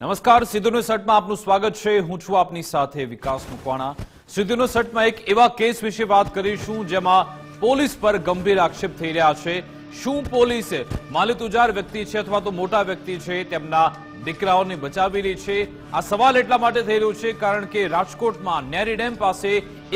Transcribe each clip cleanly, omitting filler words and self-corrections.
નમસ્કાર, સીધું ન્યૂઝ સટમાં આપનું સ્વાગત છે. હું છું આપની સાથે વિકાસ મુકવાણા. સીધું ન્યૂઝ સટમાં એક એવા કેસ વિશે વાત કરીશું જેમાં પોલીસ પર ગંભીર આક્ષેપ થઈ રહ્યા છે. શું પોલીસ માલિતુજાર વ્યક્તિ છે અથવા તો મોટા વ્યક્તિ છે તેમના દીકરાઓને બચાવી રહી છે? આ સવાલ એટલા માટે થઈ રહ્યો છે કારણ કે રાજકોટમાં નેરી ડેમ પાસે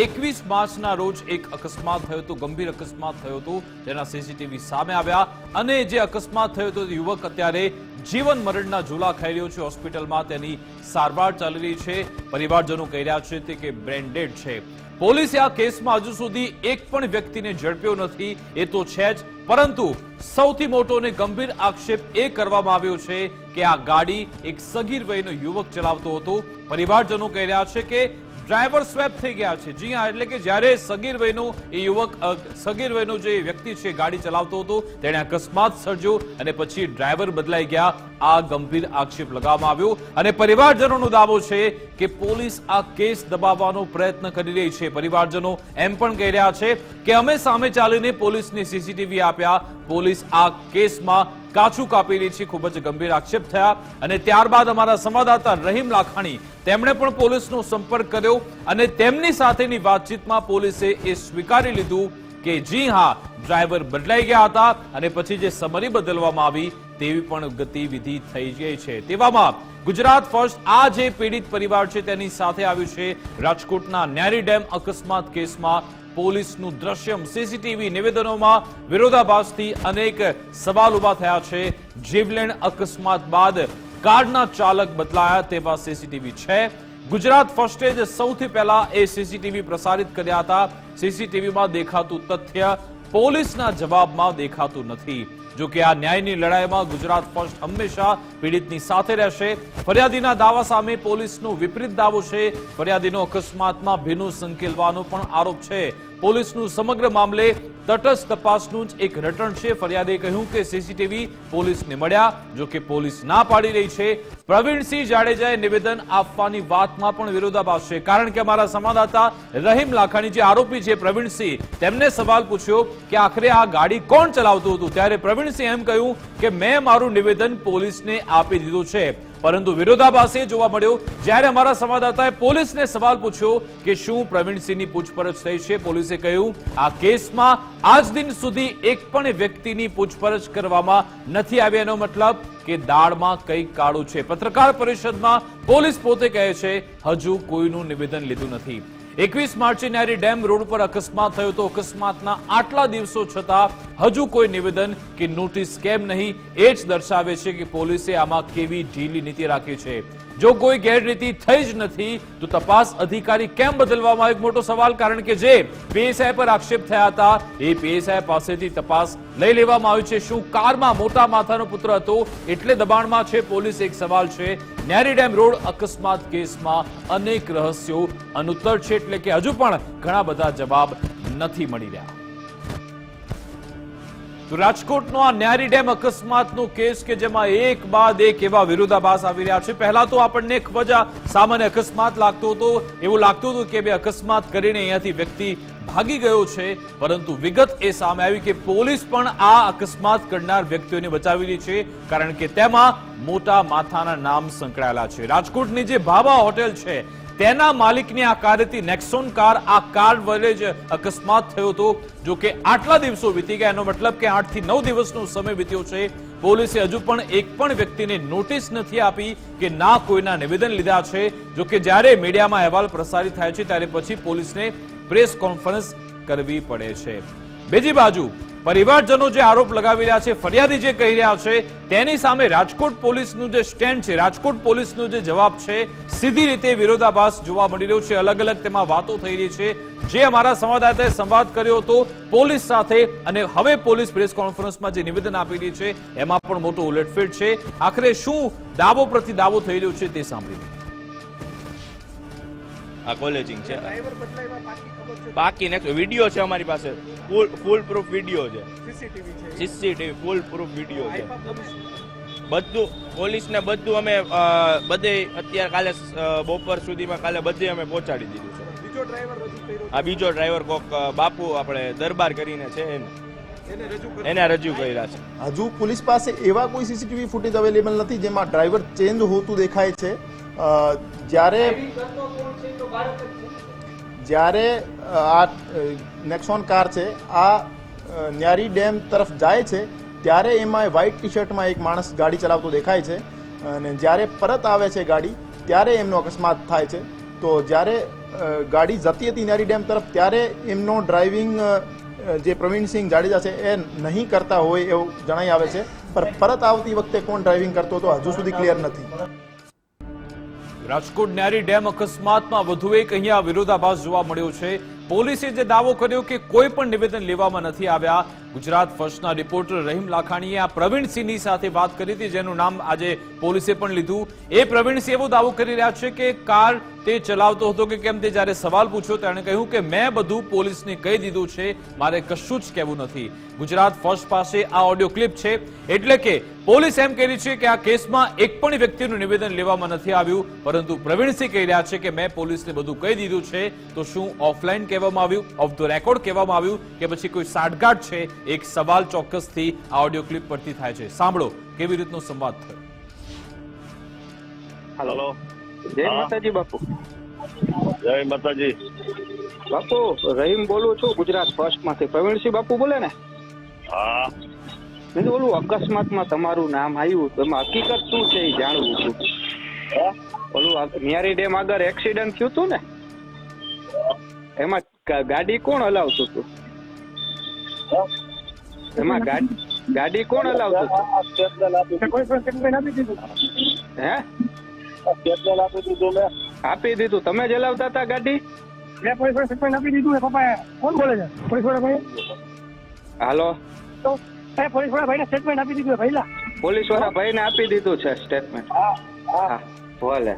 21 માર્ચના રોજ એક અકસ્માત થયો હતો, ગંભીર અકસ્માત થયો હતો, જેના સીસીટીવી સામે આવ્યા અને જે અકસ્માત થયો હતો યુવક અત્યારે જીવન મરણના ઝૂલા ખાઈ રહ્યો છે. હોસ્પિટલમાં તેની સારવાર ચાલી રહી છે. પરિવારજનો કહી રહ્યા છે તે કે બ્રેન ડેડ છે. પોલીસે આ કેસમાં હજુ સુધી એક પણ વ્યક્તિને ઝડપ્યો નથી, એ તો છે જ, પરંતુ સૌથી મોટો અને ગંભીર આક્ષેપ એ કરવામાં આવ્યો છે કે આ ગાડી એક સગીર વયનો યુવક ચલાવતો હતો. પરિવારજનો કહી રહ્યા છે કે ડ્રાઈવર સ્વેપ થઈ ગયા છે. જી હા, એટલે કે જ્યારે સગીર વયનો એ યુવક, સગીર વયનો જે વ્યક્તિ છે ગાડી ચલાવતો હતો, તેણે અકસ્માત સર્જ્યો અને પછી ડ્રાઈવર બદલાઈ ગયા. આ ગંભીર આક્ષેપ લગાવવામાં આવ્યો અને પરિવારજનોનો દાવો છે કે પોલીસ આ કેસ દબાવવાનો પ્રયત્ન કરી રહી છે. પરિવારજનો એમ પણ કહી રહ્યા છે કે અમે સામે ચાલીને પોલીસને સીસીટીવી આપ્યા, પોલીસ આ કેસમાં કાચું કાપી રહી છે. ખૂબ જ ગંભીર આક્ષેપ થયા અને ત્યારબાદ અમારા સંવાદદાતા રહીમ લાખાણી તેમણે પણ પોલીસનો સંપર્ક કર્યો અને તેમની સાથેની વાતચીતમાં પોલીસે એ સ્વીકારી લીધું કે જી હા, ડ્રાઈવર બદલાઈ ગયા હતા અને પછી જે સમરી બદલવામાં આવી તેવી પણ ગતિવિધિ થઈ ગઈ છે. તેવામાં ગુજરાત ફર્સ્ટ આ જે પીડિત પરિવાર છે તેની સાથે આવ્યું છે. રાજકોટના નેરી ડેમ અકસ્માત કેસમાં પોલીસનું દ્રશ્યમ, સીસીટીવી નિવેદનોમાં વિરોધાભાસથી અનેક સવાલ ઉભા થયા છે. જીવલેણ અકસ્માત બાદ કારના ચાલક બદલાયા તેવા સીસીટીવી છે. ગુજરાત ફર્સ્ટે જ સૌથી પહેલા એ સીસીટીવી પ્રસારિત કર્યા હતા. સીસીટીવીમાં દેખાતું તથ્ય પોલીસના જવાબમાં દેખાતું નથી. જો કે આ ન્યાયની લડાઈમાં ગુજરાત ફર્સ્ટ હંમેશા પીડિતની સાથે રહેશે. ફરિયાદીના દાવા સામે પોલીસનો વિપરીત દાવો છે. ફરિયાદીનો અકસ્માતમાં ભીનું સંકેલવાનો પણ આરોપ છે. પોલીસનું સમગ્ર મામલે તટસ્થ તપાસનું જ એક રટણ છે. ફરિયાદે કહ્યું કે સીસીટીવી પોલીસને મળ્યા, જો કે પોલીસ ના પાડી રહી છે. પ્રવીણસિંહ જાડેજાએ નિવેદન આપવાની વાતમાં પણ વિરોધાભાસ છે, કારણ કે અમારા સંવાદદાતા રહીમ લાખાણી જે આરોપી છે પ્રવીણસિંહ, તેમને સવાલ પૂછ્યો કે આખરે આ ગાડી કોણ ચલાવતું હતું, ત્યારે પ્રવીણસિંહ એમ કહ્યું કે મેં મારું નિવેદન પોલીસને આપી દીધું છે. પરંતુ વિરોધાભાસ એ જોવા મળ્યો જ્યારે અમારા સંવાદદાતાએ પોલીસને સવાલ પૂછ્યો કે શું પ્રવીણસિંહની પૂછપરછ થઈ છે. પોલીસે કહ્યું આ કેસમાં આજ દિન સુધી એક પણ વ્યક્તિની પૂછપરછ કરવામાં નથી આવી. એનો મતલબ કે દાળમાં કંઈક કાળું છે. પત્રકાર પરિષદમાં પોલીસ પોતે કહે છે હજુ કોઈનું નિવેદન લીધું નથી. 21 માર્ચે નેરી ડેમ રોડ પર અકસ્માત થયો તો અકસ્માતના આટલા દિવસો છતાં હજુ કોઈ નિવેદન કે નોટિસ કેમ નહીં, એ જ દર્શાવે છે કે પોલીસે આમાં કેવી ઢીલી નીતિ રાખી છે. જો કોઈ ગેરરીતિ થઈ જ નથી તો તપાસ અધિકારી કેમ બદલવામાં? એક મોટો સવાલ, કારણ કે જે પીએસઆઈ પર આક્ષેપ થયા હતા એ પીએસઆઈ પાસેથી તપાસ લઈ લેવામાં આવી છે. શું કારમાં મોટા માથાનો પુત્ર હતો એટલે દબાણમાં છે પોલીસ? એક સવાલ છે. નેરી ડેમ રોડ અકસ્માત કેસમાં અનેક રહસ્યો અનુત્તર છે, એટલે કે હજુ પણ ઘણા બધા જવાબ નથી મળી રહ્યા. તો રાજકોટનો આ નેરી ડેમ અકસ્માતનો કેસ કે જેમાં એક બાદ એક એવા વિરોધાભાસ આવી રહ્યા છે. પહેલા તો આપણને ખૂબ જ સામાન્ય અકસ્માત લાગતો હતો, એવું લાગતું હતું કે બે અકસ્માત કરીને અહીંયાથી વ્યક્તિ ભાગી ગયો છે, પરંતુ વિગત એ સામે આવી કે પોલીસ પણ આ અકસ્માત કરનાર વ્યક્તિઓને બચાવી રહી છે, કારણ કે તેમાં મોટા માથાના નામ સંકળાયેલા છે. રાજકોટની જે ભાભા હોટેલ છે તેના માલિકની આ કાર હતી, નેક્સોન કાર. આ કાર વડે જ અકસ્માત થયો હતો. જો કે આટલા દિવસો વીતી ગયા, એનો મતલબ કે 8 થી 9 દિવસનો સમય વીત્યો છે. પોલીસે હજુ પણ એક પણ વ્યક્તિને નોટિસ નથી આપી કે ના કોઈના નિવેદન લીધા છે. જો કે જ્યારે મીડિયામાં અહેવાલ પ્રસારિત થાય છે ત્યારે પછી પોલીસને પ્રેસ કોન્ફરન્સ કરવી પડે છે. બીજી બાજુ પરિવારજનો જે આરોપ લગાવી રહ્યા છે, ફરિયાદી જે કહી રહ્યા છે, તેની સામે રાજકોટ પોલીસનું જે સ્ટેન્ડ છે, રાજકોટ પોલીસનો જે જવાબ છે, સીધી રીતે વિરોધાભાસ જોવા મળી રહ્યો છે. અલગ અલગ તેમાં વાતો થઈ રહી છે. જે અમારા સંવાદદાતાએ સંવાદ કર્યો હતો પોલીસ સાથે અને હવે પોલીસ પ્રેસ કોન્ફરન્સમાં જે નિવેદન આપી રહી છે એમાં પણ મોટો ઉલટફેર છે. આખરે શું દાવો પ્રતિ દાવો થઈ રહ્યો છે તે સાંભળીએ. આ કોલેજિંગ છે, બાકી નેક્સ્ટ વિડિયો છે અમારી પાસે, ફૂલ પ્રૂફ વિડિયો છે, સીસીટીવી ફૂલ પ્રૂફ વિડિયો છે, બધું પોલીસને બધું અમે બધે અત્યારે કાલે બપોર સુધીમાં કાલે બધે અમે પહોંચાડી દીધું છે. આ બીજો ડ્રાઈવર કોક બાપુ આપણે દરબાર કરીને છે એને એને રજૂ કર્યા છે. હજુ પોલીસ પાસે એવા કોઈ સીસીટીવી ફૂટેજ અવેલેબલ નથી જેમાં ડ્રાઈવર ચેન્જ હોતું દેખાય છે. જ્યારે આ નેક્સોન કાર છે આ ન્યારી ડેમ તરફ જાય છે ત્યારે એમાં વ્હાઇટ ટી શર્ટમાં એક માણસ ગાડી ચલાવતો દેખાય છે અને જ્યારે પરત આવે છે ગાડી ત્યારે એમનો અકસ્માત થાય છે. તો જ્યારે ગાડી જતી હતી ન્યારી ડેમ તરફ ત્યારે એમનો ડ્રાઇવિંગ જે પ્રવીણસિંહ જાડેજા છે એ નહીં કરતા હોય એવું જણાઈ આવે છે, પણ પરત આવતી વખતે કોણ ડ્રાઇવિંગ કરતો હતો હજુ સુધી ક્લિયર નથી. રાજકોટ ન્યારી ડેમ અકસ્માતમાં વધુ એક અહીંયા વિરોધાભાસ જોવા મળ્યો છે. પોલીસે જે દાવો કર્યો કે કોઈ પણ નિવેદન લેવામાં નથી આવ્યા. ગુજરાત ફર્સ્ટના રિપોર્ટર રહીમ લાખાણીએ આ પ્રવીણસિંહની સાથે વાત કરી હતી, જેનું નામ આજે પોલીસે પણ લીધું. એ પ્રવીણસિંહ એવો દાવો કરી રહ્યા છે કે કાર તે ચલાવતો હતો કે કેમ, તે જ્યારે સવાલ પૂછ્યો તેણે કહ્યું કે મેં બધું પોલીસને કહી દીધું છે, મારે કશું જ કહેવું નથી. ગુજરાત ફર્સ્ટ પાસે આ ઓડિયો ક્લિપ છે, એટલે કે પોલીસ એમ કહી રહી છે કે આ કેસમાં એક પણ વ્યક્તિનું નિવેદન લેવામાં નથી આવ્યું, પરંતુ પ્રવીણસિંહ કહી રહ્યા છે કે મેં પોલીસને બધું કહી દીધું છે. તો શું ઓફલાઈન કહેવામાં આવ્યું, ઓફ ધ રેકોર્ડ કહેવામાં આવ્યું કે પછી કોઈ સાઠગાંઠ છે? એક સવાલ ચોક્કસથી આ ઓડિયો ક્લિપ પરથી થાય છે. સાંભળો કેવી રીતનો સંવાદ થયો. હેલો, જય માતાજી બાપુ. જય માતાજી. બાપુ રહીમ બોલું છું ગુજરાત ફર્સ્ટ માંથી. પ્રવીણસિંહ બાપુ બોલે ને? હા, મેં તો ઓલું અકસ્માતમાં તમારું નામ આવ્યું, એમાં હકીકત શું છે એ જાણવું છું. ઓલું ન્યારી ડેમ આગળ એક્સિડન્ટ થયું હતું ને, એમાં ગાડી કોણ હલાવતું હતું? એમાં ગાડી કોણ હલાવતું હતું? હે? આપી દીધું? તમે જ હલાવતા હતા ગાડી? આપી દીધું એ પપ્પાએ. કોણ બોલે છે? પોલીસવાળા ભાઈ. હાલો, તો પોલીસવાળા ભાઈને સ્ટેટમેન્ટ આપી દીધું પહેલા. પોલીસવાળા ભાઈને આપી દીધું છે સ્ટેટમેન્ટ? હા, ભલે.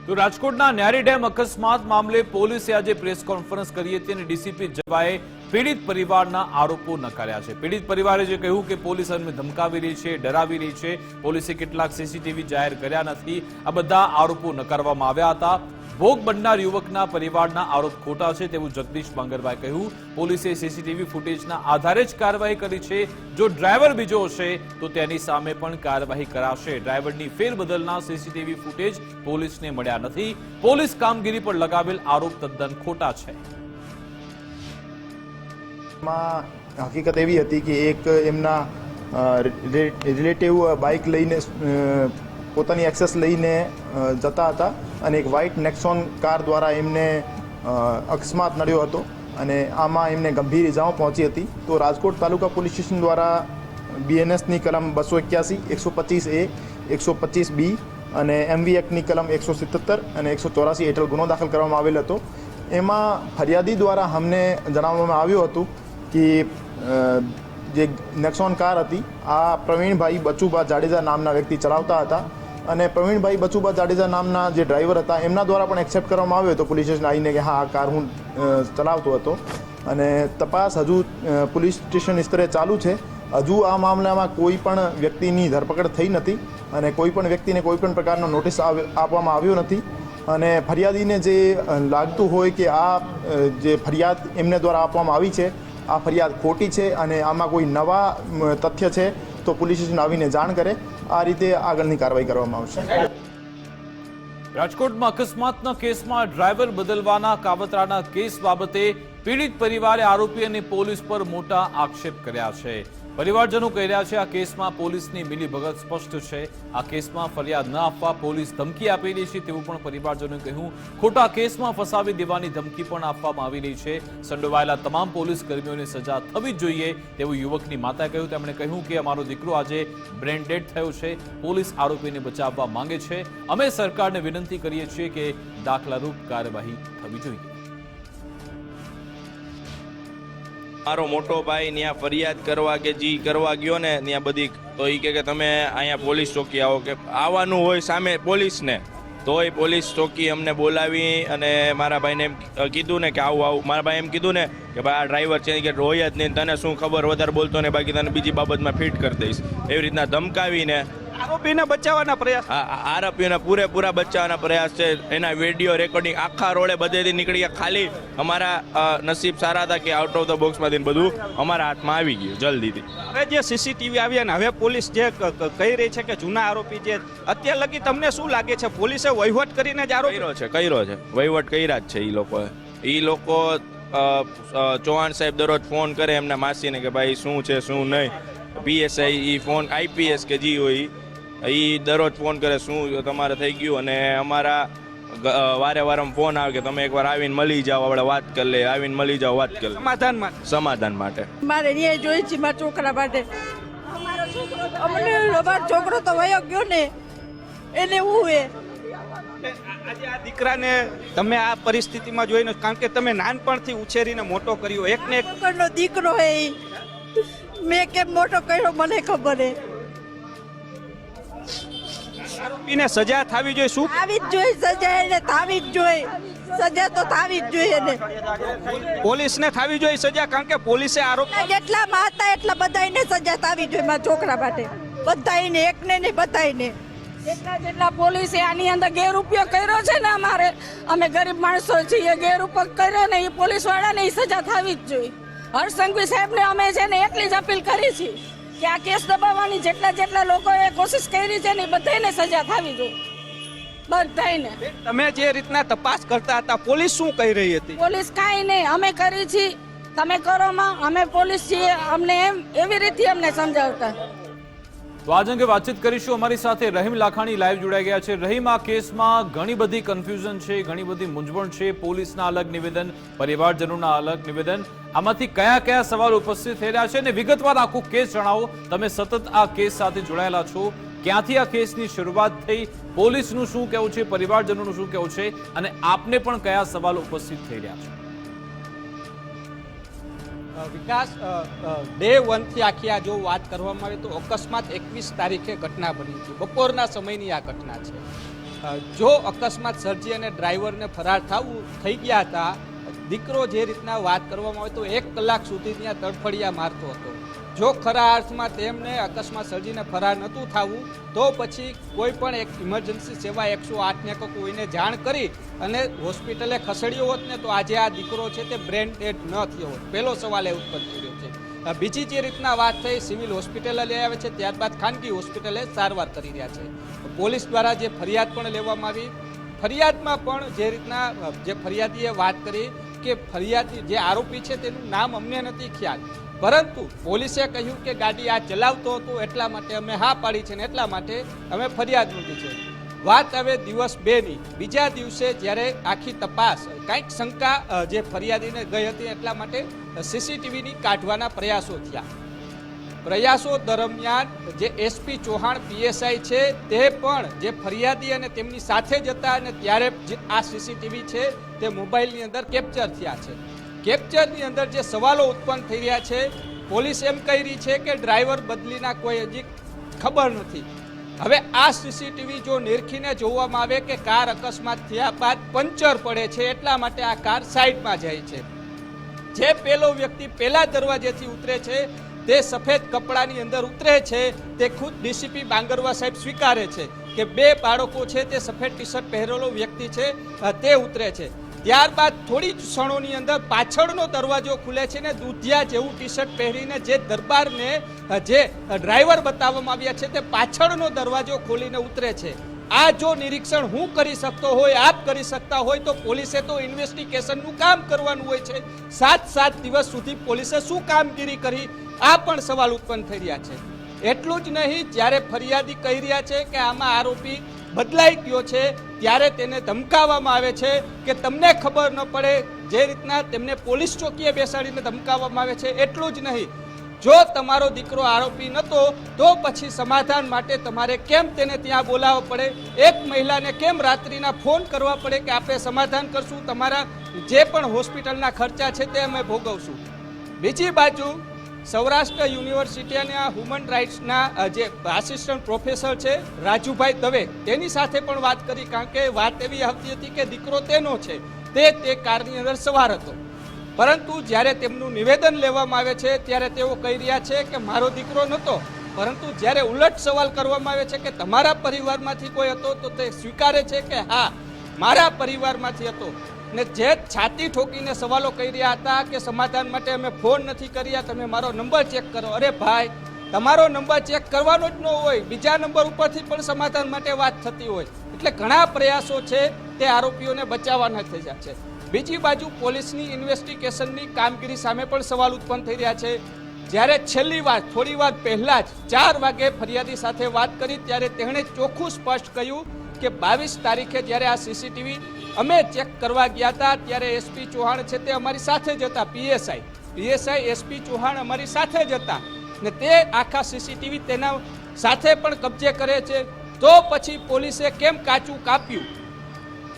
તો રાજકોટના ન્યારી ડેમ અકસ્માત મામલે પોલીસે આજે પ્રેસ કોન્ફરન્સ કરી હતી અને ડીસીપી જવાએ પીડિત પરિવારના આરોપો નકાર્યા છે. પીડિત પરિવારે જે કહ્યું કે પોલીસ અમને ધમકાવી રહી છે, ડરાવી રહી છે, પોલીસે કેટલાક સીસીટીવી જાહેર કર્યા નથી, આ બધા આરોપો નકારવામાં આવ્યા હતા. ભોગ બનનાર યુવકના પરિવારના આરોપ ખોટા છે તેવું જગદીશ બાંગરભાઈ કહ્યું. પોલીસે સીસીટીવી ફૂટેજના આધારે જ કાર્યવાહી કરી છે. જો ડ્રાઈવર બીજો હશે તો તેની સામે પણ કાર્યવાહી કરાશે. ડ્રાઈવરની ફેરબદલના સીસીટીવી ફૂટેજ પોલીસને મળ્યા નથી. પોલીસ કામગીરી પર લગાવેલ આરોપ તદ્દન ખોટા છે. હકીકત એવી હતી કે એક એમના રિલેટિવ બાઇક લઈને પોતાની એક્સેસ લઈને જતા હતા અને એક વ્હાઇટ નેક્સોન કાર દ્વારા એમને અકસ્માત નડ્યો હતો અને આમાં એમને ગંભીર ઇજાઓ પહોંચી હતી. તો રાજકોટ તાલુકા પોલીસ સ્ટેશન દ્વારા બીએનએસની કલમ 281, 125A, 125B અને MV એક્ટની કલમ 177 અને 184 હેઠળ ગુનો દાખલ કરવામાં આવેલ હતો. એમાં ફરિયાદી દ્વારા અમને જણાવવામાં આવ્યું હતું કે જે નેક્સોન કાર હતી આ પ્રવીણભાઈ બચુભા જાડેજા નામના વ્યક્તિ ચલાવતા હતા અને પ્રવીણભાઈ બચુભા જાડેજા નામના જે ડ્રાઈવર હતા એમના દ્વારા પણ એક્સેપ્ટ કરવામાં આવ્યો હતો પોલીસ સ્ટેશન આવીને કે હા આ કાર હું ચલાવતો હતો. અને તપાસ હજુ પોલીસ સ્ટેશન સ્તરે ચાલુ છે. હજુ આ મામલામાં કોઈ પણ વ્યક્તિની ધરપકડ થઈ નથી અને કોઈ પણ વ્યક્તિને કોઈ પણ પ્રકારનો નોટિસ આપવામાં આવ્યો નથી. અને ફરિયાદીને જે લાગતું હોય કે આ જે ફરિયાદ એમને દ્વારા આપવામાં આવી છે આ ફરિયાદ ખોટી છે અને આમાં કોઈ નવા તથ્ય છે તો પોલીસ સ્ટેશન આવીને જાણ કરે. આ રીતે આગળની કાર્યવાહી કરવામાં આવશે. રાજકોટમાં અકસ્માતના કેસમાં ડ્રાઈવર બદલવાના કાવતરાના કેસ બાબતે પીડિત પરિવારે આરોપી અને પોલીસ પર મોટા આક્ષેપ કર્યા છે. પરિવારજનો કહી રહ્યા છે આ કેસમાં પોલીસની મિલીભગત સ્પષ્ટ છે. આ કેસમાં ફરિયાદ ન આપવા પોલીસ ધમકી આપી રહી છે તેવું પણ પરિવારજનોએ કહ્યું. ખોટા કેસમાં ફસાવી દેવાની ધમકી પણ આપવામાં આવી રહી છે. સંડોવાયેલા તમામ પોલીસ કર્મીઓને સજા થવી જ જોઈએ તેવું યુવકની માતાએ કહ્યું. તેમણે કહ્યું કે અમારો દીકરો આજે બ્રેન ડેડ થયો છે. પોલીસ આરોપીને બચાવવા માંગે છે. અમે સરકારને વિનંતી કરીએ છીએ કે દાખલારૂપ કાર્યવાહી થવી જોઈએ. મારો મોટો ભાઈ ત્યાં ફરિયાદ કરવા કે જી કરવા ગયો ને ત્યાં બધી તો એ કે તમે અહીંયા પોલીસ ચોકી આવો કે આવવાનું હોય સામે પોલીસને તોય પોલીસ ચોકી અમને બોલાવી અને મારા ભાઈને એમ કીધું ને કે આવું આવું. મારા ભાઈ એમ કીધું ને કે ભાઈ આ ડ્રાઈવર છે કે હોય જ નહીં, તને શું ખબર, વધારે બોલતો ને બાકી તને બીજી બાબતમાં ફિટ કરી દઈશ, એવી રીતના ધમકાવીને આરોપીને બચાવવાના પ્રયાસ. આરોપીઓના પૂરેપૂરા બચાવવાના પ્રયાસ છે. એના વિડીયો રેકોર્ડિંગ આખા રોડે બધેથી નીકળી ગયા. ખાલી અમારા નસીબ સારા હતા કે આઉટ ઓફ ધ બોક્સમાંથી બધું અમારા હાથમાં આવી ગયું જલ્દીથી. હવે જે સીસીટીવી આવ્યા ને હવે પોલીસ જે કહી રહી છે કે જૂના આરોપી જે અત્યાર લગી તમને શું લાગે છે પોલીસે વહીવટ કરીને જ આરોપી કર્યો છે વહીવટ કર્યા જ છે એ લોકો ચૌહાણ સાહેબ દરરોજ ફોન કરે એમના માસીને કે ભાઈ શું છે શું નહીં. પીએસઆઈ ઈ ફોન આઈપીએસ કે જી હોય એ દરરોજ ફોન કરે શું તમારે થઈ ગયું અને અમારા વારે ફોન આવે કે તમે એકવાર આવીને મળી જાઓ આપણે વાત કરી લે આવીને મળી જાઓ વાત કરી સમાધાન માટે મારે ન્યાય જોઈએ છે મારા છોકરા માટે. અમને અમારો છોકરો તો વયો ગયો ને એને હું હે આજે આ દીકરાને તમે આ પરિસ્થિતિમાં જોઈને કારણ કે તમે નાનપણથી ઉછેરીને મોટો કર્યો એકને એક છોકરનો દીકરો હે ઈ. મેં કેમ મોટો કર્યો મને ખબર હે. આરોપીને સજા થવી જોઈએ શું આવી જ જોઈએ સજા એને થાવી જ જોઈએ સજા તો થાવી જ જોઈએ એને. પોલીસને થવી જોઈએ સજા કારણ કે પોલીસે આરોપી જેટલા હતા એટલા બધાને સજા થાવી જોઈએ મારા છોકરા માટે બધાને એકને ને બધાને. જેટલા પોલીસે આની અંદર ગેરઉપયોગ કર્યો છે ને અમે ગરીબ માણસો છીએ ગેરઉપયોગ કર્યો ને એ પોલીસ વાળાને એ સજા થવી જ જોઈએ. હર્ષ સંઘવી સાહેબને અમે છે ને એટલી જ અપીલ કરી છે કે આ કેસ દબાવવાની જેટલા લોકોએ કોશિશ કરી છે ને એ બધાને સજા થવી જોઈએ બધાને. તમે જે રીતના તપાસ કરતા હતા પોલીસ શું કહી રહી હતી? પોલીસ કાંઈ નહીં અમે કરી છીએ તમે કરો માં અમે પોલીસ છીએ અમને એવી રીતે અમને સમજાવતા. તો આજ અંગે વાતચીત કરીશું. અમારી સાથે રહીમ લાખાણી લાઈવ જોડાઈ ગયા છે. રહીમ, આ કેસમાં ઘણી બધી કન્ફ્યુઝન છે, ઘણી બધી મૂંઝવણ છે. પોલીસના અલગ નિવેદન, પરિવારજનોના અલગ નિવેદન, આમાંથી કયા કયા સવાલ ઉપસ્થિત થઈ રહ્યા છે અને વિગતવાર આખું કેસ જણાવો. તમે સતત આ કેસ સાથે જોડાયેલા છો. ક્યાંથી આ કેસની શરૂઆત થઈ, પોલીસનું શું કહેવું છે, પરિવારજનોનું શું કહેવું છે અને આપને પણ કયા સવાલ ઉપસ્થિત થઈ રહ્યા છે? વિકાસ ડે 1 થી આખી આ જો વાત કરવામાં આવે તો અકસ્માત 21 તારીખે ઘટના બની હતી. બપોરના સમયની આ ઘટના છે. જો અકસ્માત સર્જી અને ડ્રાઈવરને ફરાર થઈ ગયા હતા. દીકરો જે રીતના વાત કરવામાં આવે તો 1 કલાક સુધી ત્યાં તડફડિયા મારતો હતો. જો ખરા અર્થમાં તેમને અકસ્માત સર્જીને ફરાર નહોતું થવું તો પછી કોઈ પણ એક ઇમરજન્સી સેવા 108ને કોઈને જાણ કરી અને હોસ્પિટલે ખસેડ્યો હોત ને તો આજે આ દીકરો છે તે બ્રેન ડેડ ન થયો હોત. પહેલો સવાલ એ ઉત્પન્ન થયો છે. બીજી જે રીતના વાત થઈ સિવિલ હોસ્પિટલે લઈ આવે છે ત્યારબાદ ખાનગી હોસ્પિટલે સારવાર કરી રહ્યા છે. પોલીસ દ્વારા જે ફરિયાદ પણ લેવામાં આવી ફરિયાદમાં પણ જે રીતના જે ફરિયાદીએ વાત કરી કે ફરિયાદી જે આરોપી છે તેનું નામ અમને નથી ખ્યાલ પરંતુ પોલીસે કહ્યું કે ગાડી આ ચલાવતો હતો એટલા માટે અમે હા પાડી છે ને એટલા માટે અમે ફરિયાદ નોંધી છે. વાત હવે દિવસ 2ની બીજા દિવસે જ્યારે આખી તપાસ કંઈક શંકા જે ફરિયાદીને ગઈ હતી એટલા માટે સીસીટીવીની કાઢવાના પ્રયાસો થયા. પ્રયાસો દરમિયાન જે એસપી ચૌહાણ પીએસઆઈ છે તે પણ જે ફરિયાદી અને તેમની સાથે જ હતા અને ત્યારે આ સીસીટીવી છે તે મોબાઈલની અંદર કેપ્ચર થયા છે. કેપ્ચરની અંદર જે સવાલો ઉત્પન્ન થઈ રહ્યા છે પોલીસ એમ કહી રહી છે કે ડ્રાઈવર બદલીના કોઈ હજી ખબર નથી. હવે આ સીસીટીવી જો નિરખીને જોવામાં આવે કે કાર અકસ્માત થયા બાદ પંચર પડે છે એટલા માટે આ કાર સાઈડમાં જાય છે. જે પેલો વ્યક્તિ પહેલા દરવાજેથી ઉતરે છે તે સફેદ કપડાની અંદર ઉતરે છે તે ખુદ ડીસીપી બાંગરવા સાહેબ સ્વીકારે છે કે 2 બાળકો છે તે સફેદ ટી શર્ટ પહેરેલો વ્યક્તિ છે તે ઉતરે છે. ત્યારબાદ થોડી જ ક્ષણોની અંદર પાછળનો દરવાજો ખુલે છે ને દૂધિયા જેવું ટી શર્ટ પહેરીને જે દરબારને જે ડ્રાઈવર બતાવવામાં આવ્યા છે તે પાછળનો દરવાજો ખોલીને ઉતરે છે. આ જો નિરીક્ષણ હું કરી શકતો હોય આપ કરી શકતા હોય તો પોલીસે તો ઇન્વેસ્ટિગેશનનું કામ કરવાનું હોય છે. 7 દિવસ સુધી પોલીસે શું કામગીરી કરી આ પણ સવાલ ઉત્પન્ન થઈ રહ્યા છે. એટલું જ નહીં જ્યારે ફરિયાદી કહી રહ્યા છે કે આમાં આરોપી બદલાઈ ગયો છે ત્યારે તેને ધમકાવવામાં આવે છે કે તમને ખબર ન પડે જે રીતના તેમને પોલીસ ચોકીએ બેસાડીને ધમકાવવામાં આવે છે. એટલું જ નહીં જો તમારો દીકરો આરોપી નહોતો તો પછી સમાધાન માટે તમારે કેમ તેને ત્યાં બોલાવવો પડે, એક મહિલાને કેમ રાત્રિના ફોન કરવા પડે કે આપણે સમાધાન કરશું, તમારા જે પણ હોસ્પિટલના ખર્ચા છે તે અમે ભોગવશું. બીજી બાજુ સૌરાષ્ટ્ર યુનિવર્સિટીના હ્યુમન રાઇટ્સના જે આસિસ્ટન્ટ પ્રોફેસર છે રાજુભાઈ દવે તેની સાથે પણ વાત કરી કારણ કે વાત એવી આવતી હતી કે દીકરો તેનો છે તે કારની અંદર સવાર હતો પરંતુ જ્યારે તેમનું નિવેદન લેવામાં આવે છે ત્યારે તેઓ કહી રહ્યા છે કે મારો દીકરો નહોતો પરંતુ જ્યારે ઉલટ સવાલ કરવામાં આવે છે કે તમારા પરિવારમાંથી કોઈ હતો, તો તે સ્વીકારે છે કે હા મારા પરિવારમાંથી હતો. ને જે છાતી ઠોકીને સવાલો કરી રહ્યા હતા કે સમાધાન માટે અમે ફોન નથી કર્યા, તમે મારો નંબર ચેક કરો. અરે ભાઈ, તમારો નંબર ચેક કરવાનો જ ન હોય, બીજા નંબર ઉપરથી પણ સમાધાન માટે વાત થતી હોય. એટલે ઘણા પ્રયાસો છે તે આરોપીઓને બચાવવાના થઈ રહ્યા છે. બીજી બાજુ પોલીસની ઇન્વેસ્ટિગેશનની કામગીરી સામે પણ સવાલ ઉત્પન્ન થઈ રહ્યા છે. જ્યારે છેલ્લી વાર થોડી વાર પહેલા જ 4 વાગે ફરિયાદી સાથે વાત કરી ત્યારે તેણે ચોખ્ખું સ્પષ્ટ કહ્યું કે 22 તારીખે જ્યારે આ સીસીટીવી અમે ચેક કરવા ગયા હતા ત્યારે એસપી ચૌહાણ છે તે અમારી સાથે જ હતા. પીએસઆઈ એસપી ચૌહાણ અમારી સાથે જ હતા ને તે આખા સીસીટીવી તેના સાથે પણ કબજે કરે છે. તો પછી પોલીસે કેમ કાચું કાપ્યું?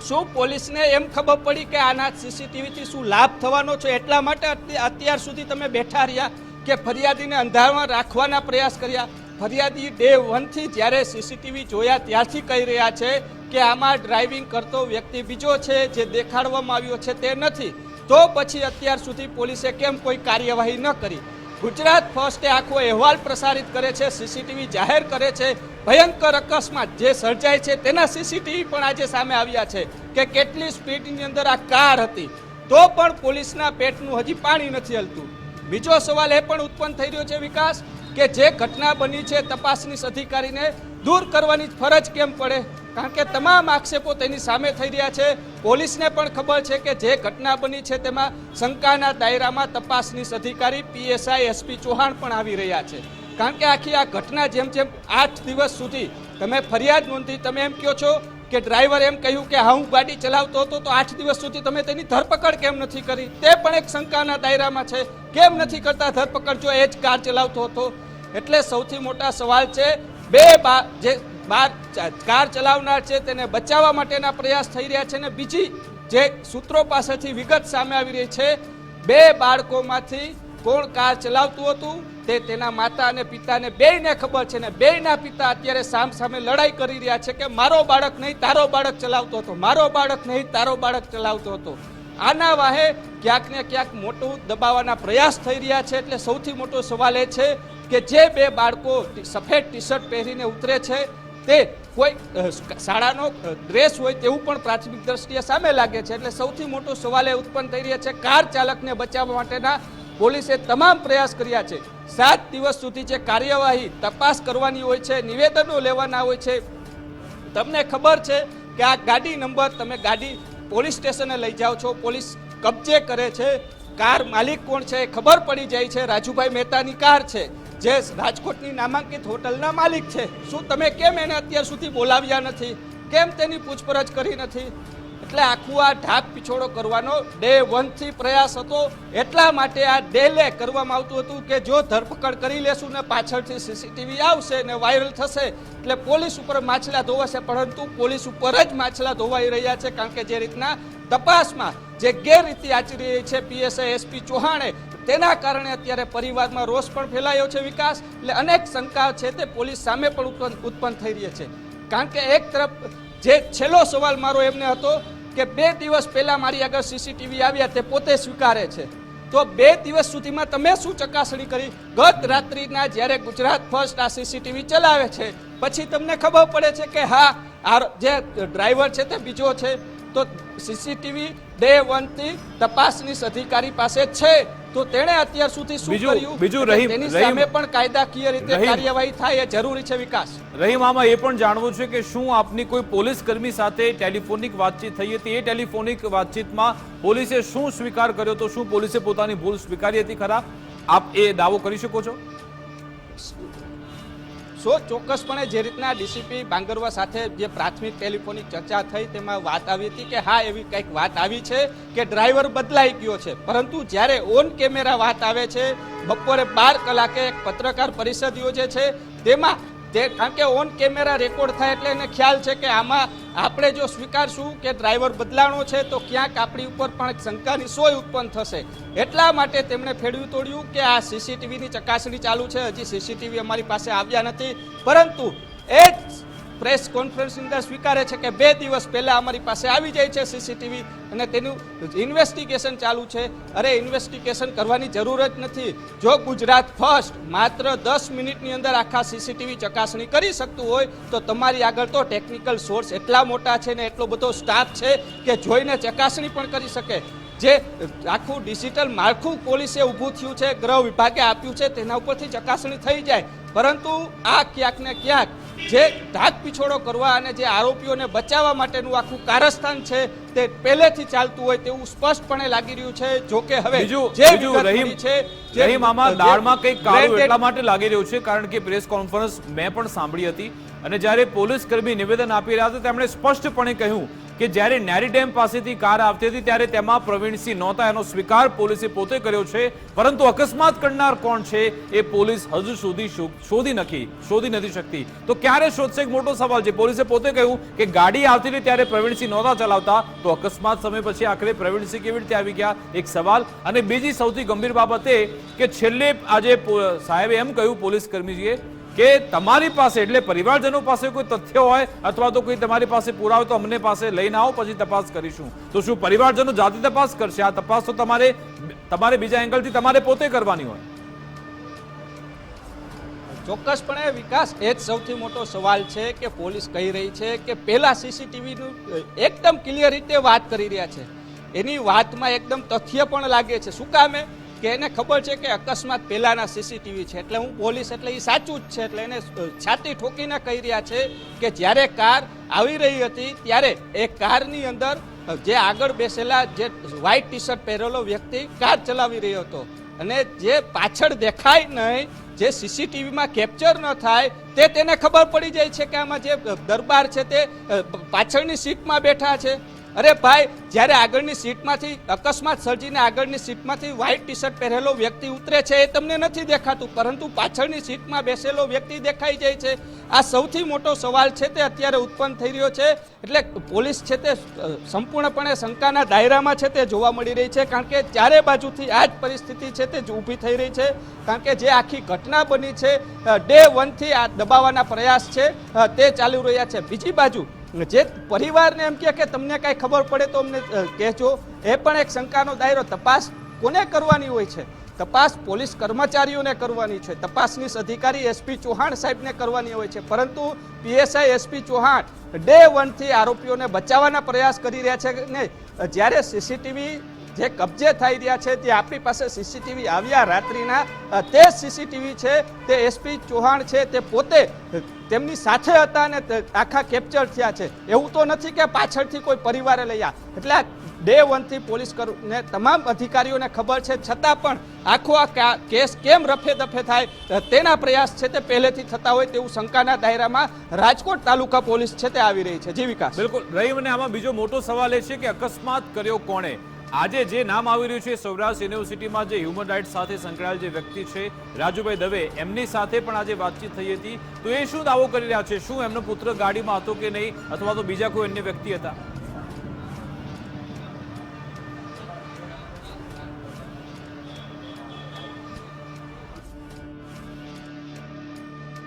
શું પોલીસને એમ ખબર પડી કે આના સીસીટીવીથી શું લાભ થવાનો છે? એટલા માટે અત્યાર સુધી તમે બેઠા રહ્યા કે ફરિયાદીને અંધારામાં રાખવાના પ્રયાસ કર્યા. ફરિયાદી ડે 1 થી જ્યારે સીસીટીવી જોયા ત્યારથી કહી રહ્યા છે કે આમાં ડ્રાઇવિંગ કરતો વ્યક્તિ બીજો છે, જે દેખાડવામાં આવ્યો છે તે નથી. તો પછી અત્યાર સુધી પોલીસે કેમ કોઈ કાર્યવાહી ન કરી? ગુજરાત ફર્સ્ટે આખો અહેવાલ પ્રસારિત કરે છે, સીસીટીવી જાહેર કરે છે. ભયંકર અકસ્માત જે સર્જાય છે તેના સીસીટીવી પણ આજે સામે આવ્યા છે કે કેટલી સ્પીડની અંદર આ કાર હતી, તો પણ પોલીસના પેટનું હજી પાણી નથી હલતું. બીજો સવાલ એ પણ ઉત્પન્ન થઈ રહ્યો છે વિકાસ, કે જે ઘટના બની છે તપાસનીશ અધિકારીને દૂર કરવાની ફરજ કેમ પડે? કારણ કે તમામ આક્ષેપો તેની સામે થઈ રહ્યા છે. પોલીસને પણ ખબર છે કે જે ઘટના બની છે તેમાં શંકાના દાયરામાં તપાસનીશ અધિકારી પીએસઆઈ એસપી ચૌહાણ પણ આવી રહ્યા છે. કારણ કે આખી આ ઘટના જેમ 8 દિવસ સુધી તમે ફરિયાદ નોંધી, તમે એમ કહો છો કે ડ્રાઈવર એમ કહ્યું કે હા હું ગાડી ચલાવતો હતો, તો 8 દિવસ સુધી તમે તેની ધરપકડ કેમ નથી કરી? તે પણ એક શંકાના દાયરામાં છે. કેમ નથી કરતા ધરપકડ જો એ જ કાર ચલાવતો હતો? એટલે સૌથી મોટા સવાલ છે, જે કાર ચલાવનાર છે તેને બચાવવા માટેના પ્રયાસ થઈ રહ્યા છે. ને બીજી જે સૂત્રો પાસેથી વિગત સામે આવી રહી છે, 2 બાળકોમાંથી કોણ કાર ચલાવતું હતું તે તેના માતા અને પિતાને બેયને ખબર છે. ને બેયના પિતા અત્યારે સામે લડાઈ કરી રહ્યા છે કે મારો બાળક નહીં તારો બાળક ચલાવતો હતો, મારો બાળક નહીં તારો બાળક ચલાવતો હતો. આના વાહે ક્યાંક ને ક્યાંક મોટું દબાવવાના પ્રયાસ થઈ રહ્યા છે. એટલે સૌથી મોટો સવાલ એ છે કે જે 2 બાળકો સફેદ ટી શર્ટ પહેરીને ઉતરે છે તે કોઈ શાળાનો ડ્રેસ હોય તેવું પણ પ્રાથમિક દ્રષ્ટિએ સામે લાગે છે. એટલે સૌથી મોટો સવાલ એ ઉત્પન્ન થઈ રહ્યા છે. કાર ચાલકને બચાવવા માટેના પોલીસે તમામ પ્રયાસ કર્યા છે. 7 દિવસ સુધી જે કાર્યવાહી તપાસ કરવાની હોય છે, નિવેદનો લેવાના હોય છે. તમને ખબર છે કે આ ગાડી નંબર તમે ગાડી પોલીસ સ્ટેશને લઈ જાઓ છો, પોલીસ કબજે કરે છે. કાર માલિક કોણ છે એ ખબર પડી જાય છે. રાજુભાઈ મહેતાની કાર છે, જે રાજકોટની નામાંકિત હોટલના માલિક છે. શું તમે કેમ એને અત્યાર સુધી બોલાવ્યા નથી? કેમ તેની પૂછપરછ કરી નથી? એટલે આખું આ ઢાક પીછોડો કરવાનો ડે 1 થી પ્રયાસ હતો. એટલા માટે આ ડેલે કરવામાં આવતું હતું કે જો ધરપકડ કરી લેશું ને પાછળથી સીસીટીવી આવશે ને વાયરલ થશે એટલે પોલીસ ઉપર માછલા ધોવાશે. પરંતુ પોલીસ ઉપર જ માછલા ધોવાઈ રહ્યા છે. કારણ કે જે રીતના તપાસમાં જે ગેરરીતિ આચરી રહી છે પીએસઆઈ એસપી ચૌહાણે, તેના કારણે અત્યારે પરિવારમાં રોષ પણ ફેલાયો છે વિકાસ. એટલે અનેક શંકા છે તે પોલીસ સામે પણ ઉત્પન્ન થઈ રહી છે. કારણ કે એક તરફ જે છેલ્લો સવાલ મારો એમને હતો કે 2 દિવસ પહેલા મારી આગળ સીસીટીવી આવ્યા, તે પોતે સ્વીકારે છે. તો 2 દિવસ સુધીમાં તમે શું ચકાસણી કરી? ગત રાત્રિના જ્યારે ગુજરાત ફર્સ્ટ આ સીસીટીવી ચલાવે છે પછી તમને ખબર પડે છે કે હા આ જે ડ્રાઈવર છે તે બીજો છે. તો સીસીટીવી ડે 1 થી તપાસનીશ અધિકારી પાસે છે, તો તેણે અત્યાર સુધી શું કર્યું તેની સામે પણ કાયદાકીય રીતે કાર્યવાહી થાય એ જરૂરી છે વિકાસ. રહીમ, આમાં એ પણ જાણવું છે કે શું આપની કોઈ પોલીસ કર્મી સાથે ટેલિફોનિક વાતચીત થઈ હતી? એ ટેલિફોનિક વાતચીતમાં પોલીસે શું સ્વીકાર કર્યો તો? શું પોલીસે પોતાની ભૂલ સ્વીકારી હતી ખરા? આપ એ દાવો કરી શકો છો? ચોક્કસપણે જે રીતના ડીસીપી બાંગરવા સાથે જે પ્રાથમિક ટેલિફોનિક ચર્ચા થઈ તેમાં વાત આવી હતી કે હા એવી કંઈક વાત આવી છે કે ડ્રાઈવર બદલાઈ ગયો છે. પરંતુ જ્યારે ઓન કેમેરા વાત આવે છે, બપોરે 12 કલાકે એક પત્રકાર પરિષદ યોજે છે, તેમાં કારણ કે ઓન કેમેરા રેકોર્ડ થાય એટલે એને ખ્યાલ છે કે આમાં આપણે જો સ્વીકારશું કે ડ્રાઈવર બદલાણો છે તો ક્યાંક આપણી ઉપર પણ શંકાની સોય ઉત્પન્ન થશે. એટલા માટે તેમણે ફેરવ્યું તોડ્યું કે આ સીસીટીવીની ચકાસણી ચાલુ છે, હજી સીસીટીવી અમારી પાસે આવ્યા નથી. પરંતુ એ જ પ્રેસ કોન્ફરન્સની અંદર સ્વીકારે છે કે 2 દિવસ પહેલા અમારી પાસે આવી જાય છે સીસીટીવી અને તેનું ઇન્વેસ્ટિગેશન ચાલુ છે. અરે ઇન્વેસ્ટિગેશન કરવાની જરૂર જ નથી. જો ગુજરાત ફર્સ્ટ માત્ર 10 મિનિટની અંદર આખા સીસીટીવી ચકાસણી કરી શકતું હોય તો તમારી આગળ તો ટેકનિકલ સોર્સ એટલા મોટા છે ને એટલો બધો સ્ટાફ છે કે જોઈને ચકાસણી પણ કરી શકે. જે આખું ડિજિટલ માળખું પોલીસે ઊભું થયું છે, ગૃહ વિભાગે આપ્યું છે, તેના ઉપરથી ચકાસણી થઈ જાય. પરંતુ આ ક્યાંક ને ક્યાંક જે ઢાક પીછોડો કરવા અને જે આરોપીઓને બચાવવા માટેનું આખું કારસ્તાન છે તે પહેલેથી ચાલતું હોય તેવું સ્પષ્ટપણે લાગી રહ્યું છે. જો કે હવે રહીમ આમાં દાળમાં કંઈક કાળું એટલા માટે લાગી રહ્યું છે કારણ કે પ્રેસ કોન્ફરન્સ મેં પણ સાંભળી હતી અને જ્યારે પોલીસ કર્મી નિવેદન આપી રહ્યા હતા તેમણે સ્પષ્ટપણે કહ્યું કે જ્યારે નેરી ડેમ પાસેથી કાર આવતી હતી ત્યારે તેમાં પ્રવીણસિંહ નહોતા, એનો સ્વીકાર પોલીસે પોતે કર્યો છે. પરંતુ અકસ્માત કરનાર કોણ છે એ પોલીસ હજુ સુધી શોધી નથી શકતી. તો ક્યારે શોધશે એક મોટો સવાલ છે. પોલીસે પોતે કહ્યું કે ગાડી આવતી હતી ત્યારે પ્રવીણસિંહ નહોતા ચલાવતા, તો અકસ્માત સમય પછી આખરે પ્રવીણસિંહ કેવી રીતે આવી ગયા એક સવાલ. અને બીજી સૌથી ગંભીર બાબત એ કે છેલ્લે આજે સાહેબે એમ કહ્યું પોલીસ કર્મીજીએ કે તમારી પાસે એટલે પરિવારજનો પાસે કોઈ તથ્ય હોય અથવા તો કોઈ તમારી પાસે પુરાવા હોય તો અમને પાસે લઈને આવો, પછી તપાસ કરીશું. તો શું પરિવારજનો જાતે તપાસ કરશે? આ તપાસ તો તમારે બીજા એંગલથી તમારે પોતે કરવાની હોય. ચોક્કસપણે વિકાસ, એ જ સૌથી મોટો સવાલ છે કે પોલીસ કહી રહી છે કે પહેલા સીસીટીવીનું એકદમ ક્લિયર રીતે વાત કરી રહ્યા છે. એની વાતમાં એકદમ તથ્ય પણ લાગે છે. શું કામે? કે એને ખબર છે કે અકસ્માત પહેલાના સીસીટીવી છે એટલે હું પોલીસ એટલે એ સાચું જ છે એટલે એને છાતી ઠોકીને કહી રહ્યા છે કે જ્યારે કાર આવી રહી હતી ત્યારે એ કારની અંદર જે આગળ બેસેલા જે વ્હાઇટ ટી શર્ટ પહેરેલો વ્યક્તિ કાર ચલાવી રહ્યો હતો અને જે પાછળ દેખાય નહીં, જે સીસીટીવીમાં કેપ્ચર ન થાય તે તેને ખબર પડી જાય છે કે આમાં જે દરબાર છે તે પાછળની સીટમાં બેઠા છે. અરે ભાઈ, જ્યારે આગળની સીટમાંથી અકસ્માત સર્જીને આગળની સીટમાંથી વ્હાઇટ ટી શર્ટ પહેરેલો વ્યક્તિ ઉતરે છે એ તમને નથી દેખાતું, પરંતુ પાછળની સીટમાં બેસેલો વ્યક્તિ દેખાઈ જાય છે. આ સૌથી મોટો સવાલ છે તે અત્યારે ઉત્પન્ન થઈ રહ્યો છે. એટલે પોલીસ છે તે સંપૂર્ણપણે શંકાના દાયરામાં છે તે જોવા મળી રહી છે કારણ કે ચારે બાજુથી આ જ પરિસ્થિતિ છે તે ઊભી થઈ રહી છે. કારણ કે જે આખી ઘટના બની છે ડે 1 થી આ દબાવવાના પ્રયાસ છે તે ચાલી રહ્યા છે. બીજી બાજુ જે પરિવારને એમ કે તમને કાંઈ ખબર પડે તો અમને કહેજો, એ પણ એક શંકાનો દાયરો. તપાસ કોને કરવાની હોય છે? તપાસ પોલીસ કર્મચારીઓને કરવાની છે. તપાસનીશ અધિકારી એસપી ચૌહાણ સાહેબને કરવાની હોય છે. પરંતુ પીએસઆઈ એસપી ચૌહાણ ડે 1 થી આરોપીઓને બચાવવાના પ્રયાસ કરી રહ્યા છે ને જ્યારે સીસીટીવી જે કબજે થઈ રહ્યા છે તે આપણી પાસે સીસીટીવી આવ્યા રાત્રિના તે સીસીટીવી છે તે એસપી ચૌહાણ છે તે પોતે તેમની સાથે હતા અને આખા કેપ્ચર થયા છે. એવું તો નથી કે પાછળથી કોઈ પરિવારે લઈ આવ્યા. એટલે ડે 1 થી પોલીસ ને તમામ અધિકારીઓને ખબર છે છતાં પણ આખો આ કેસ કેમ રફે દફે થાય તેના પ્રયાસ છે તે પહેલેથી થતા હોય તેવું શંકાના દાયરામાં રાજકોટ તાલુકા પોલીસ છે તે આવી રહી છે. જી વિકાસ. બિલકુલ રહીમ, અને આમાં બીજો મોટો સવાલ એ છે કે અકસ્માત કર્યો કોણે? આજે જે નામ આવી રહ્યું છે સૌરાષ્ટ્ર યુનિવર્સિટીમાં જે હ્યુમન રાઇટ્સ સાથે સંકળાયેલ જે વ્યક્તિ છે રાજુભાઈ દવે, એમની સાથે પણ આજે વાતચીત થઈ હતી. તો એ શું દાવો કરી રહ્યા છે? શું એમનો પુત્ર ગાડીમાં હતો કે નહીં અથવા તો બીજા કોઈ અન્ય વ્યક્તિ હતા?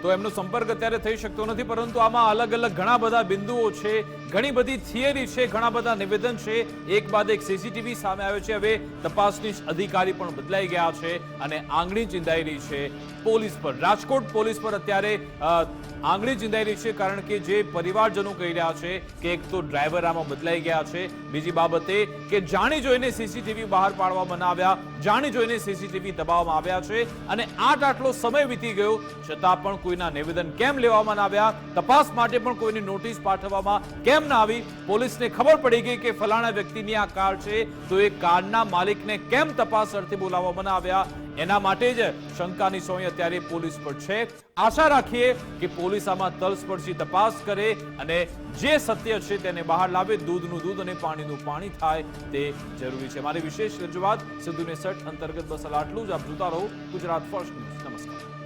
તો એમનો સંપર્ક અત્યારે થઈ શકતો નથી. પરંતુ આમાં અલગ અલગ ઘણા બધા બિંદુઓ છે, ઘણી બધી થિયરી છે, ઘણા બધા નિવેદન છે. એક બાદ એક સીસીટીવી સામે આવ્યો છે. હવે તપાસની અધિકારી પણ બદલાઈ ગયા છે અને આંગળી ચિંધાઈ રહી છે પોલીસ પર. રાજકોટ પોલીસ પર અત્યારે આંગળી ચિંધાઈ રહી છે કારણ કે જે પરિવારજનો કહી રહ્યા છે કે એક તો ડ્રાઈવર આમાં બદલાઈ ગયા છે, બીજી બાબતે કે જાણી જોઈને સીસીટીવી બહાર પાડવામાં ન આવ્યા, જાણી જોઈને સીસીટીવી દબાવવામાં આવ્યા છે અને આટલો સમય વીતી ગયો છતાં પણ કોઈના નિવેદન કેમ લેવામાં ના આવ્યા? તપાસ માટે પણ કોઈની નોટિસ પાઠવવામાં કેમ ના આવી? પોલીસને ખબર પડી ગઈ કે ફલાણા વ્યક્તિની આ કાર છે તો એ કારના માલિકને કેમ તપાસ અર્થે બોલાવવામાં ના આવ્યા? એના માટે જ શંકાની સોય અત્યારે પોલીસ પર છે. આશા રાખીએ કે પોલીસ આમાં તલસ્પર્શી તપાસ કરે અને જે સત્ય છે તેને બહાર લાવે. દૂધનું દૂધ અને પાણીનું પાણી થાય તે જરૂરી છે. મારી વિશેષ રજૂઆત સિદ્ધુ ને સટ અંતર્ગત બસ આટલું જ. આપ જોતા રહો ગુજરાત ફર્સ્ટ ન્યૂઝ. નમસ્કાર.